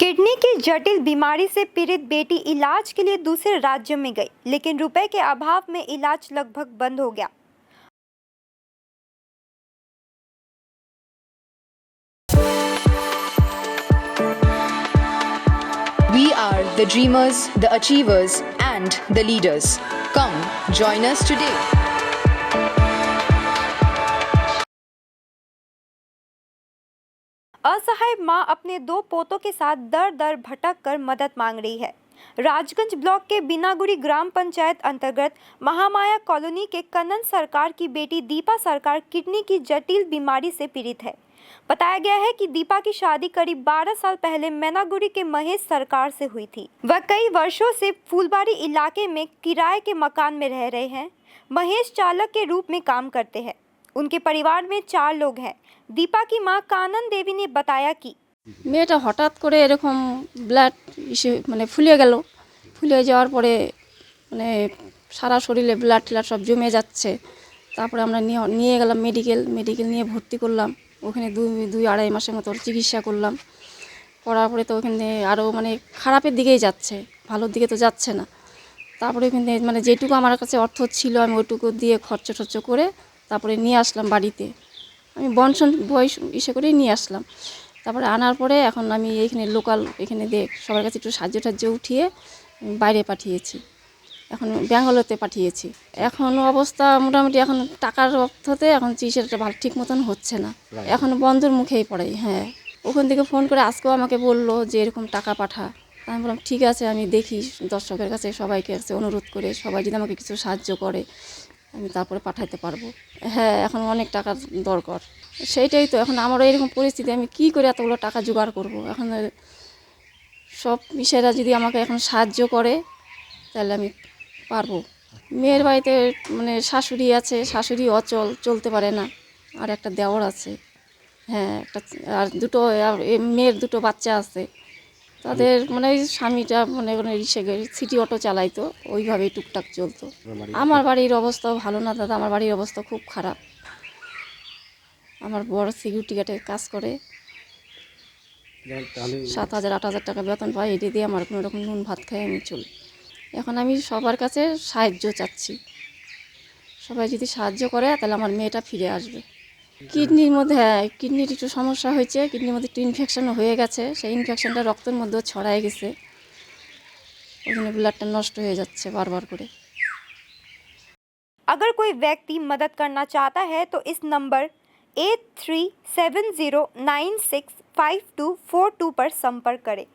Kidney की जटिल बीमारी से पीड़ित बेटी इलाज के लिए दूसरे राज्य में गई, लेकिन रुपए के अभाव में इलाज लगभग बंद हो गया। We are the dreamers, the achievers, and the leaders. Come, join us today. असहाय मां अपने दो पोतों के साथ दर दर भटक कर मदद मांग रही है। राजगंज ब्लॉक के बिनागुड़ी ग्राम पंचायत अंतर्गत महामाया कॉलोनी के कन्नन सरकार की बेटी दीपा सरकार किडनी की जटिल बीमारी से पीड़ित है। बताया गया है कि दीपा की शादी करीब 12 साल पहले मैनागुड़ी के महेश सरकार से हुई थी। वह कई वर्षों से फूलबाड़ी इलाके में किराए के मकान में रह रहे हैं। महेश चालक के रूप में काम करते हैं। उनके परिवार में 4 लोग हैं। दीपा की मां कानन देवी ने बताया कि মেয়েটা হঠাৎ করে এরকম ব্লাড মানে ফুলে গেল, ফুলে যাওয়ার পরে মানে সারা শরীরে ব্লাড টিলার সব জমে যাচ্ছে। তারপরে আমরা নিয়ে গেলাম মেডিকেল নিয়ে ভর্তি করলাম। ওখানে দুই আড়াই মাসের মতো চিকিৎসা করলাম। করার পরে তো ওখানে আরও মানে খারাপের দিকেই যাচ্ছে, ভালোর দিকে তো যাচ্ছে না। তারপরে ওখানে মানে যেটুকু আমার কাছে অর্থ ছিল আমি ওইটুকু দিয়ে খরচ করে তারপরে নিয়ে আসলাম বাড়িতে। আমি বনশন বয়স করেই নিয়ে আসলাম। তারপরে আনার পরে এখন আমি এইখানে লোকাল এখানে সবার কাছে একটু সাহায্য উঠিয়ে বাইরে পাঠিয়েছি, এখন ব্যাঙ্গালোরতে পাঠিয়েছি। এখন অবস্থা মোটামুটি এখন টাকার অর্থতে এখন চিকিৎসাটা ভালো ঠিক মতন হচ্ছে না, এখন বন্ধর মুখেই পড়ে। হ্যাঁ, ওখান থেকে ফোন করে আজকেও আমাকে বললো যে এরকম টাকা পাঠা। আমি বললাম ঠিক আছে, আমি দেখি দর্শকের কাছে সবাইকে কাছে অনুরোধ করে সবাই যদি আমাকে কিছু সাহায্য করে আমি তারপরে পাঠাইতে পারবো। হ্যাঁ, এখন অনেক টাকার দরকার, সেইটাই তো এখন আমারও এরকম পরিস্থিতি, আমি কি করে এতগুলো টাকা জোগাড় করব। এখন সব বিষয়রা যদি আমাকে এখন সাহায্য করে তাহলে আমি পারবো। মেয়ের বাড়িতে মানে শাশুড়ি আছে, শাশুড়ি অচল, চলতে পারে না, আর একটা দেওর আছে। হ্যাঁ, আর মেয়ের দুটো বাচ্চা আছে। তাদের মানে স্বামীটা মানে সিটি অটো চালাইতো, ওইভাবেই টুকটাক চলতো। আমার বাড়ির অবস্থাও ভালো না দাদা, আমার বাড়ির অবস্থা খুব খারাপ। আমার বড় সিকিউরিটি গার্ডে কাজ করে, 7,000-8,000 টাকা বেতন পাই। এটি দিয়ে আমার কোনো রকম নুন ভাত খাই আমি চলি। এখন আমি সবার কাছে সাহায্য চাচ্ছি, সবাই যদি সাহায্য করে তাহলে আমার মেয়েটা ফিরে আসবে। কিডনির মধ্যে কিডনির একটু সমস্যা হয়েছে, কিডনির মধ্যে একটু ইনফেকশনও হয়ে গেছে। সেই ইনফেকশনটা রক্তের মধ্যেও ছড়ায় গেছে, ওই জন্য ব্লাডটা নষ্ট হয়ে যাচ্ছে বারবার করে। अगर कोई व्यक्ति मदद करना चाहता है तो इस नंबर 8370965242 पर संपर्क करें।